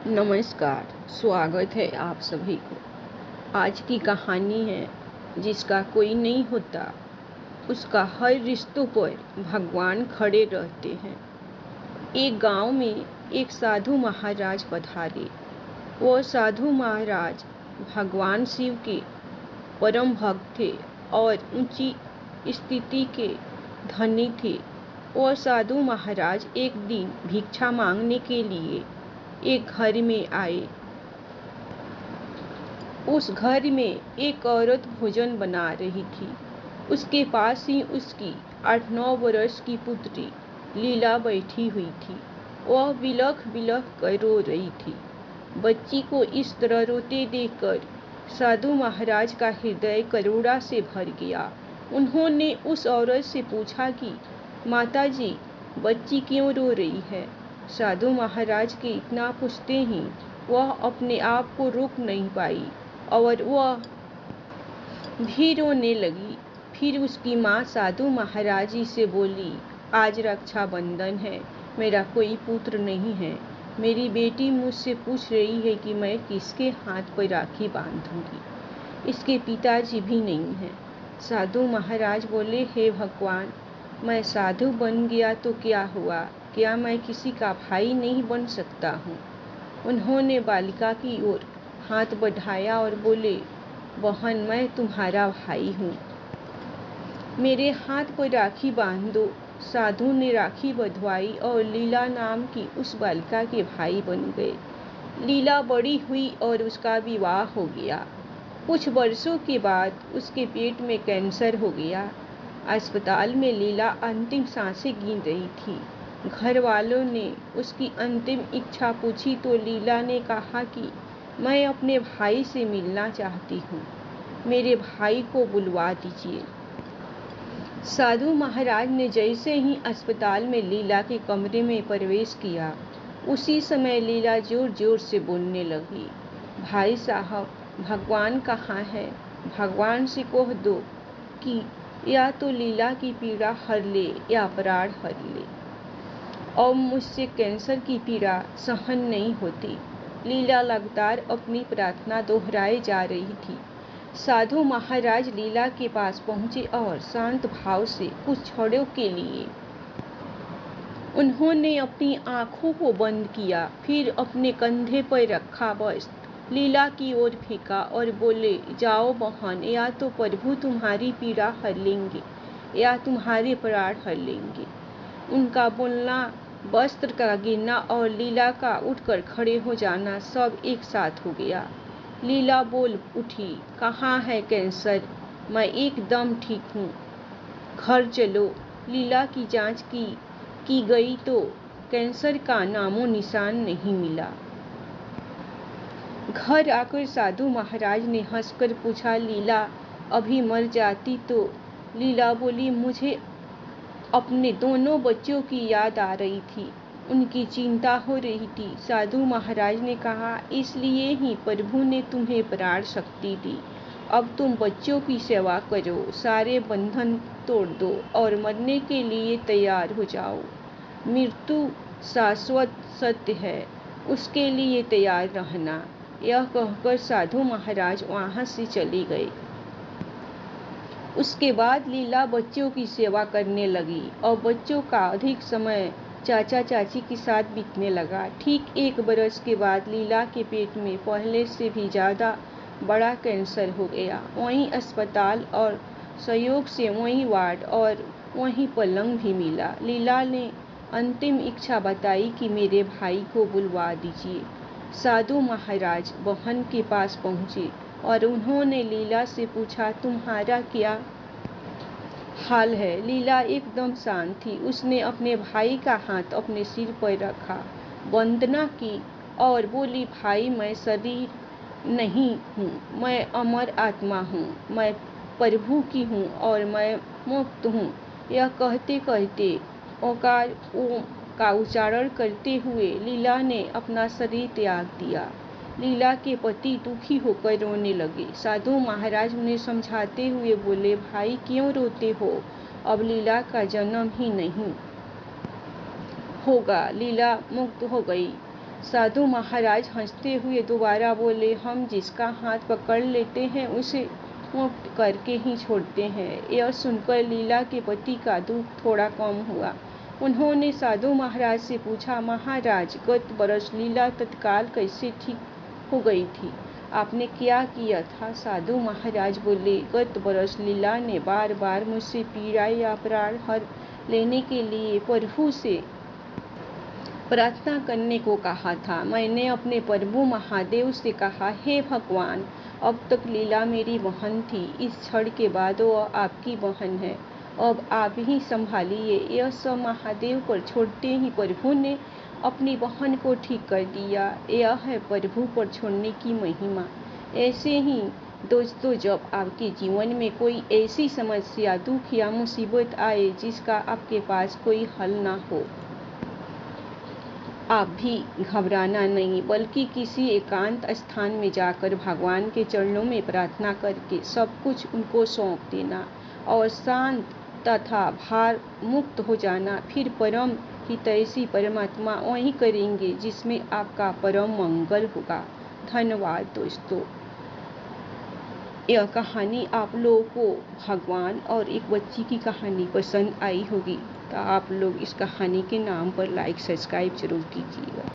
नमस्कार, स्वागत है आप सभी को। आज की कहानी है जिसका कोई नहीं होता, उसका हर रिश्तों पर भगवान खड़े रहते हैं। एक गांव में एक साधु महाराज पधारे। वह साधु महाराज भगवान शिव के परम भक्त थे और ऊंची स्थिति के धनी थे। वह साधु महाराज एक दिन भिक्षा मांगने के लिए एक घर में आए। उस घर में एक औरत भोजन बना रही थी। उसके पास ही उसकी 8-9 वर्ष की पुत्री लीला बैठी हुई थी। वह बिलख बिलख कर रो रही थी। बच्ची को इस तरह रोते देखकर साधु महाराज का हृदय करुणा से भर गया। उन्होंने उस औरत से पूछा कि माता जी, बच्ची क्यों रो रही है? साधु महाराज के इतना पूछते ही वह अपने आप को रोक नहीं पाई और वह भी रोने लगी। फिर उसकी माँ साधु महाराज जी से बोली, आज रक्षाबंधन है, मेरा कोई पुत्र नहीं है। मेरी बेटी मुझसे पूछ रही है कि मैं किसके हाथ पर राखी बांधूंगी। इसके पिताजी भी नहीं हैं। साधु महाराज बोले, हे भगवान, मैं साधु बन गया तो क्या हुआ? क्या मैं किसी का भाई नहीं बन सकता हूँ? उन्होंने बालिका की ओर हाथ बढ़ाया और बोले, बहन, मैं तुम्हारा भाई हूँ, मेरे हाथ पर राखी बांध दो। साधु ने राखी बंधवाई और लीला नाम की उस बालिका के भाई बन गए। लीला बड़ी हुई और उसका विवाह हो गया। कुछ वर्षों के बाद उसके पेट में कैंसर हो गया। अस्पताल में लीला अंतिम सांसें गिन रही थी। घर वालों ने उसकी अंतिम इच्छा पूछी तो लीला ने कहा कि मैं अपने भाई से मिलना चाहती हूँ, मेरे भाई को बुलवा दीजिए। साधु महाराज ने जैसे ही अस्पताल में लीला के कमरे में प्रवेश किया, उसी समय लीला जोर जोर से बोलने लगी, भाई साहब, भगवान कहाँ है? भगवान से कह दो कि या तो लीला की पीड़ा हर ले या प्राण हर ले। और मुझसे कैंसर की पीड़ा सहन नहीं होती। लीला लगातार अपनी प्रार्थना दोहराए जा रही थी। साधु महाराज लीला के पास पहुंचे और शांत भाव से कुछ क्षणों के लिए उन्होंने अपनी आंखों को बंद किया, फिर अपने कंधे पर रखा वस्त्र लीला की ओर फेंका और बोले, जाओ बहन, या तो प्रभु तुम्हारी पीड़ा हर लेंगे या तुम्हारे प्राण हर लेंगे। उनका बोलना, वस्त्र का गिरना और लीला का उठकर खड़े हो जाना सब एक साथ हो गया। लीला बोल उठी, कहाँ है कैंसर? मैं एकदम ठीक हूँ, घर चलो। लीला की जांच की गई तो कैंसर का नामो निशान नहीं मिला। घर आकर साधु महाराज ने हंसकर पूछा, लीला अभी मर जाती तो? लीला बोली, मुझे अपने दोनों बच्चों की याद आ रही थी, उनकी चिंता हो रही थी। साधु महाराज ने कहा, इसलिए ही प्रभु ने तुम्हें प्राण शक्ति दी। अब तुम बच्चों की सेवा करो, सारे बंधन तोड़ दो और मरने के लिए तैयार हो जाओ। मृत्यु शाश्वत सत्य है, उसके लिए तैयार रहना। यह कहकर साधु महाराज वहां से चले गए। उसके बाद लीला बच्चों की सेवा करने लगी और बच्चों का अधिक समय चाचा चाची के साथ बीतने लगा। ठीक 1 बरस के बाद लीला के पेट में पहले से भी ज़्यादा बड़ा कैंसर हो गया। वहीं अस्पताल और सहयोग से वहीं वार्ड और वहीं पलंग भी मिला। लीला ने अंतिम इच्छा बताई कि मेरे भाई को बुलवा दीजिए। साधु महाराज बहन के पास पहुँचे और उन्होंने लीला से पूछा, तुम्हारा क्या हाल है? लीला एकदम शांत थी। उसने अपने भाई का हाथ अपने सिर पर रखा, वंदना की और बोली, भाई, मैं शरीर नहीं हूँ, मैं अमर आत्मा हूँ, मैं प्रभु की हूँ और मैं मुक्त हूँ। यह कहते कहते ओकार ओम का उच्चारण करते हुए लीला ने अपना शरीर त्याग दिया। लीला के पति दुखी होकर रोने लगे। साधु महाराज उन्हें समझाते हुए बोले, भाई, क्यों रोते हो? अब लीला का जन्म ही नहीं होगा। लीला मुक्त हो गई। साधु महाराज हंसते हुए दोबारा बोले, हम जिसका हाथ पकड़ लेते हैं उसे मुक्त करके ही छोड़ते हैं। यह सुनकर लीला के पति का दुख थोड़ा कम हुआ। उन्होंने साधु महाराज से पूछा, महाराज, गत बरस लीला तत्काल कैसे ठीक हो गई थी? आपने क्या किया था? साधु महाराज बोले, गत बरस लीला ने बार बार मुझसे पीड़ा या प्राण हर लेने के लिए प्रभु से प्रार्थना करने को कहा था। मैंने अपने प्रभु महादेव से कहा, हे भगवान, अब तक लीला मेरी बहन थी, इस क्षण के बाद वह आपकी बहन है, अब आप ही संभालिए। यह सब महादेव पर छोड़ते ही प्रभु ने अपनी बहन को ठीक कर दिया। यह है प्रभु पर छोड़ने की महिमा। ऐसे ही दोस्तों, जब आपके जीवन में कोई ऐसी समस्या, दुख या मुसीबत आए जिसका आपके पास कोई हल ना हो, आप भी घबराना नहीं, बल्कि किसी एकांत स्थान में जाकर भगवान के चरणों में प्रार्थना करके सब कुछ उनको सौंप देना और शांत तथा भार मुक्त हो जाना। फिर परम हितैषी परमात्मा वही करेंगे जिसमें आपका परम मंगल होगा। धन्यवाद दोस्तों। यह कहानी आप लोगों को भगवान और एक बच्ची की कहानी पसंद आई होगी, तो आप लोग इस कहानी के नाम पर लाइक सब्सक्राइब जरूर कीजिएगा।